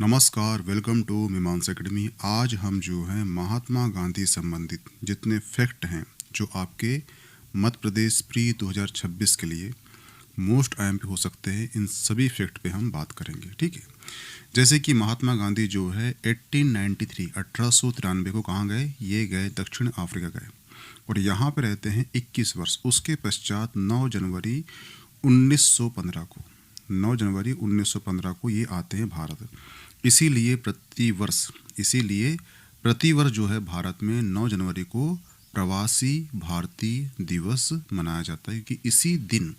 नमस्कार, welcome to मीमांस academy. आज हम जो है महात्मा गांधी संबंधित जितने फैक्ट हैं जो आपके मध्य प्रदेश प्री 2026 के लिए मोस्ट आईएमपी हो सकते हैं, इन सभी फैक्ट पे हम बात करेंगे। ठीक है, जैसे कि महात्मा गांधी जो है 1893 को कहाँ गए? ये गए दक्षिण अफ्रीका गए और यहाँ पे रहते हैं 21 वर्ष। उसके पश्चात 9 जनवरी 1915 को ये आते हैं भारत। इसीलिए प्रतिवर्ष जो है भारत में 9 जनवरी को प्रवासी भारतीय दिवस मनाया जाता है, क्योंकि इसी दिन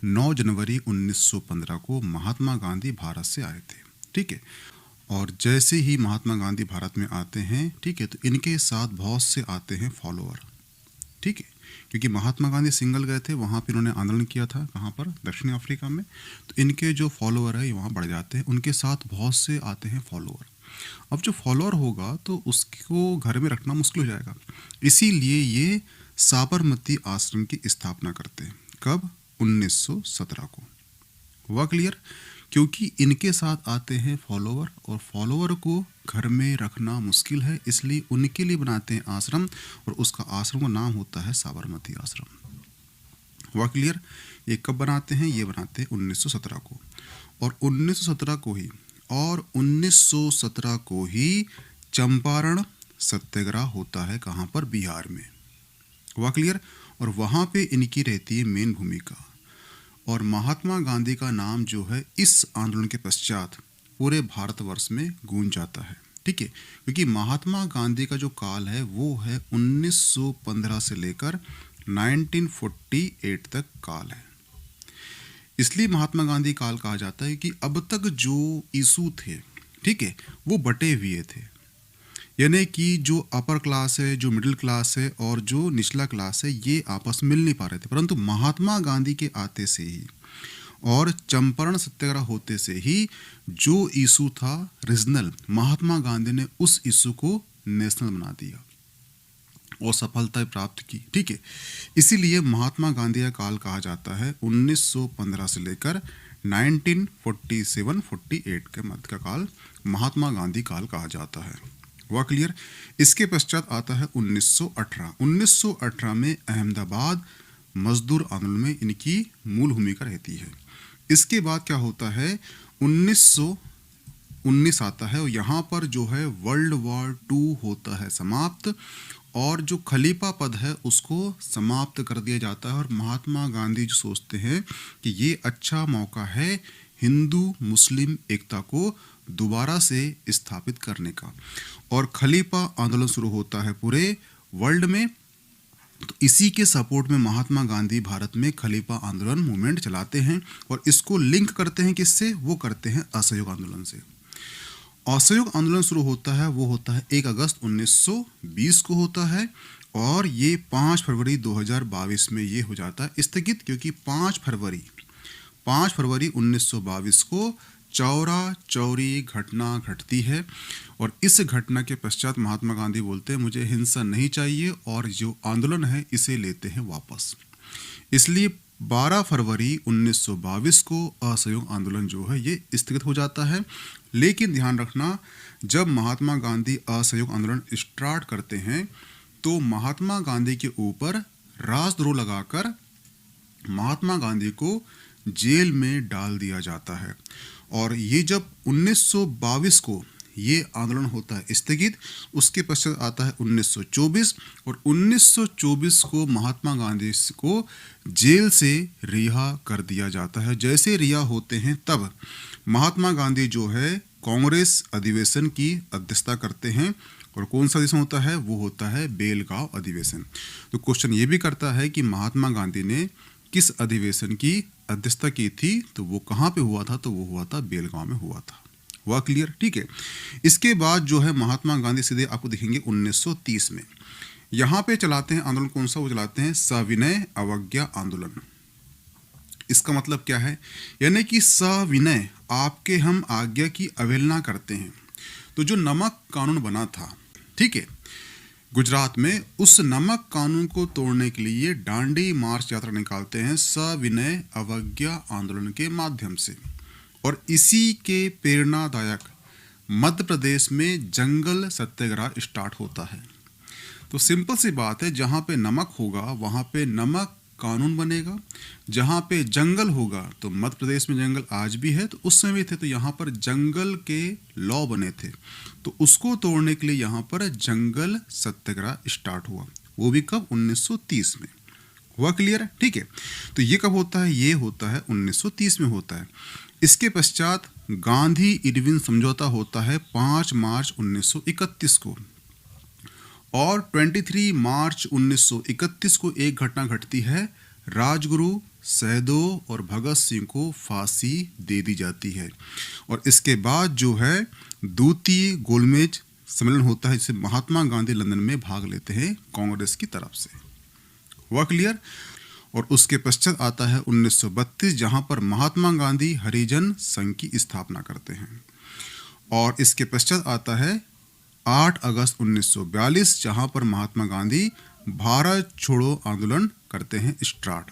9 जनवरी 1915 को महात्मा गांधी भारत से आए थे। ठीक है, और जैसे ही महात्मा गांधी भारत में आते हैं, ठीक है, तो इनके साथ बहुत से आते हैं फॉलोअर। ठीक है, क्योंकि महात्मा गांधी सिंगल गए थे, वहाँ पे इन्होंने आंदोलन किया था, कहाँ पर? दक्षिण अफ्रीका में। तो इनके जो फॉलोअर है वहाँ बढ़ जाते हैं, उनके साथ बहुत से आते हैं फॉलोअर। अब जो फॉलोअर होगा तो उसको घर में रखना मुश्किल हो जाएगा, इसीलिए ये साबरमती आश्रम की स्थापना करते हैं। कब? 1917 को। हुआ क्लियर? क्योंकि इनके साथ आते हैं फॉलोअर और फॉलोअर को घर में रखना मुश्किल है, इसलिए उनके लिए बनाते हैं आश्रम और उसका आश्रम का नाम होता है साबरमती आश्रम। हुआ क्लियर? ये कब बनाते हैं? ये बनाते हैं 1917 को। और 1917 को ही चंपारण सत्याग्रह होता है। कहाँ पर? बिहार में। हुआ क्लियर? और वहाँ पे इनकी रहती है मेन भूमिका। और महात्मा गांधी का नाम जो है इस आंदोलन के पश्चात पूरे भारतवर्ष में गूंज जाता है। ठीक है, क्योंकि महात्मा गांधी का जो काल है वो है 1915 से लेकर 1948 तक काल है। इसलिए महात्मा गांधी काल कहा जाता है कि अब तक जो इशू थे, ठीक है, वो बटे हुए थे। यानी कि जो अपर क्लास है, जो मिडिल क्लास है और जो निचला क्लास है, ये आपस में मिल नहीं पा रहे थे। परंतु महात्मा गांधी के आते से ही और चंपारण सत्याग्रह होते से ही जो इशू था रीजनल, महात्मा गांधी ने उस इशू को नेशनल बना दिया और सफलता प्राप्त की। ठीक है, इसीलिए महात्मा गांधी का काल कहा जाता है 1915 से लेकर 1947-48 के मध्य का काल महात्मा गांधी काल कहा जाता है। हुआ क्लियर? इसके पश्चात आता है 1918। 1918 में अहमदाबाद मजदूर आंदोलन में इनकी मूल भूमिका रहती है। इसके बाद क्या होता है? 1919 आता है और यहाँ पर जो है वर्ल्ड वॉर 2 होता है समाप्त और जो खलीफा पद है उसको समाप्त कर दिया जाता है। और महात्मा गांधी जो सोचते हैं कि ये अच्छा मौका है हिंदू मुस्लिम एकता को दोबारा से स्थापित करने का, और खलीफा आंदोलन शुरू होता है पूरे वर्ल्ड में। तो इसी के सपोर्ट में महात्मा गांधी भारत में खलीफा आंदोलन मूवमेंट चलाते हैं और इसको लिंक करते हैं किससे? वो करते हैं असहयोग आंदोलन से। असहयोग आंदोलन शुरू होता है, वो होता है 1 अगस्त 1920 को होता है और ये 5 फरवरी 2022 में ये हो जाता है स्थगित, क्योंकि 5 फरवरी 1922 को चौरा चौरी घटना घटती है और इस घटना के पश्चात महात्मा गांधी बोलते हैं मुझे हिंसा नहीं चाहिए और जो आंदोलन है इसे लेते हैं वापस। इसलिए 12 फरवरी 1922 को असहयोग आंदोलन जो है ये स्थगित हो जाता है। लेकिन ध्यान रखना, जब महात्मा गांधी असहयोग आंदोलन स्टार्ट करते हैं तो महात्मा गांधी के ऊपर राजद्रोह लगाकर महात्मा गांधी को जेल में डाल दिया जाता है। और ये जब 1922 को ये आंदोलन होता है स्थगित, उसके पश्चात आता है 1924 और 1924 को महात्मा गांधी को जेल से रिहा कर दिया जाता है। जैसे रिहा होते हैं तब महात्मा गांधी जो है कांग्रेस अधिवेशन की अध्यक्षता करते हैं और कौन सा अधिवेशन होता है? वो होता है बेलगांव अधिवेशन। तो क्वेश्चन ये भी करता है कि महात्मा गांधी ने किस अधिवेशन की अध्यक्षता की थी? तो वो कहाँ पे हुआ था? तो वो हुआ था बेलगांव में हुआ था। हुआ क्लियर? ठीक है, इसके बाद जो है महात्मा गांधी सीधे आपको दिखेंगे 1930 में यहाँ पे चलाते हैं आंदोलन। कौन सा? वो चलाते हैं सविनय अवज्ञा आंदोलन। इसका मतलब क्या है? यानी कि सविनय, आपके हम आज्ञा की अवहेलना करते हैं। तो जो नमक कानून बना था, ठीक है, गुजरात में, उस नमक कानून को तोड़ने के लिए डांडी मार्च यात्रा निकालते हैं सविनय अवज्ञा आंदोलन के माध्यम से। और इसी के प्रेरणादायक मध्य प्रदेश में जंगल सत्याग्रह स्टार्ट होता है। तो सिंपल सी बात है, जहाँ पे नमक होगा वहाँ पे नमक कानून बनेगा, जहाँ पे जंगल होगा, तो मध्य प्रदेश में जंगल आज भी है, तो उस समय थे तो यहाँ पर जंगल के लॉ बने थे, तो उसको तोड़ने के लिए यहाँ पर जंगल सत्याग्रह स्टार्ट हुआ। वो भी कब? 1930 में। हुआ क्लियर है? ठीक है। तो ये कब होता है? ये होता है 1930 में होता है। इसके पश्चात गांधी इरविन समझौता होता है 5 मार्च 1931 को, और 23 मार्च 1931 को एक घटना घटती है, राजगुरु सहदेव और भगत सिंह को फांसी दे दी जाती है। और इसके बाद जो है द्वितीय गोलमेज सम्मेलन होता है, जिसे महात्मा गांधी लंदन में भाग लेते हैं कांग्रेस की तरफ से। हुआ क्लियर? और उसके पश्चात आता है 1932, जहां पर महात्मा गांधी हरिजन संघ की स्थापना करते हैं। और इसके पश्चात आता है 8 अगस्त 1942, जहां पर महात्मा गांधी भारत छोड़ो आंदोलन करते हैं स्टार्ट।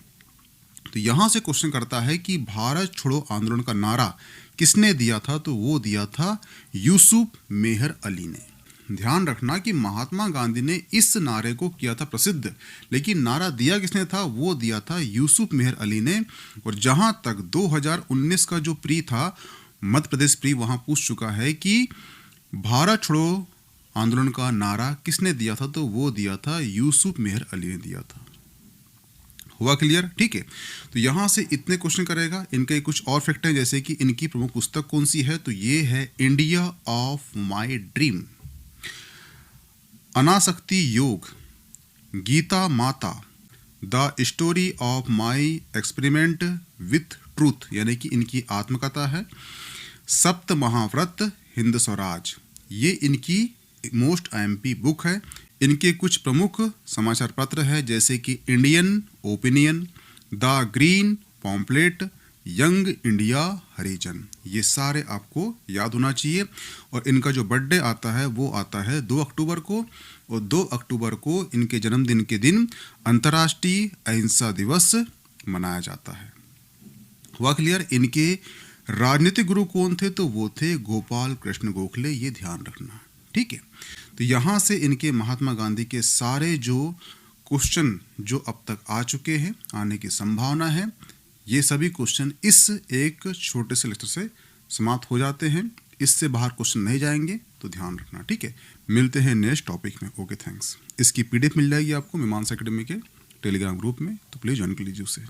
तो यहां से क्वेश्चन करता है कि भारत छोड़ो आंदोलन का नारा किसने दिया था? तो वो दिया था यूसुफ मेहर अली ने। ध्यान रखना कि महात्मा गांधी ने इस नारे को किया था प्रसिद्ध, लेकिन नारा दिया किसने था? वो दिया था यूसुफ मेहर अली ने। और जहां तक 2019 का जो प्री था, मध्य प्रदेश प्री, वहां पूछ चुका है कि भारत छोड़ो आंदोलन का नारा किसने दिया था? तो वो दिया था यूसुफ मेहर अली ने दिया था। हुआ क्लियर? ठीक है। तो यहां से इतने क्वेश्चन करेगा। इनके कुछ और फैक्ट हैं, जैसे कि इनकी प्रमुख पुस्तक कौन सी है? तो ये है इंडिया ऑफ माई ड्रीम, अनासक्ति योग, गीता माता, the story of my experiment with truth, यानी कि इनकी आत्मकथा है, सप्त महाव्रत, हिंद स्वराज, ये इनकी मोस्ट IMP बुक है। इनके कुछ प्रमुख समाचार पत्र है, जैसे कि Indian Opinion, the green pamphlet, young India Harijan, ये सारे आपको याद होना चाहिए। और इनका जो बर्थडे आता है वो आता है 2 अक्टूबर को, और 2 अक्टूबर को इनके जन्मदिन के दिन अंतर्राष्ट्रीय अहिंसा दिवस मनाया जाता है। हुआ क्लियर? इनके राजनीतिक गुरु कौन थे? तो वो थे गोपाल कृष्ण गोखले, ये ध्यान रखना। ठीक है। तो यहाँ से इनके महात्मा गांधी के सारे जो क्वेश्चन जो अब तक आ चुके हैं, आने की संभावना है, ये सभी क्वेश्चन इस एक छोटे से लेक्चर से समाप्त हो जाते हैं। इससे बाहर क्वेश्चन नहीं जाएंगे, तो ध्यान रखना। ठीक है। मिलते हैं नेक्स्ट टॉपिक में। Okay, thanks. इसकी PDF मिल जाएगी आपको मीमांसा एकेडमी के टेलीग्राम ग्रुप में, तो प्लीज़ ज्वाइन कर लीजिए उसे।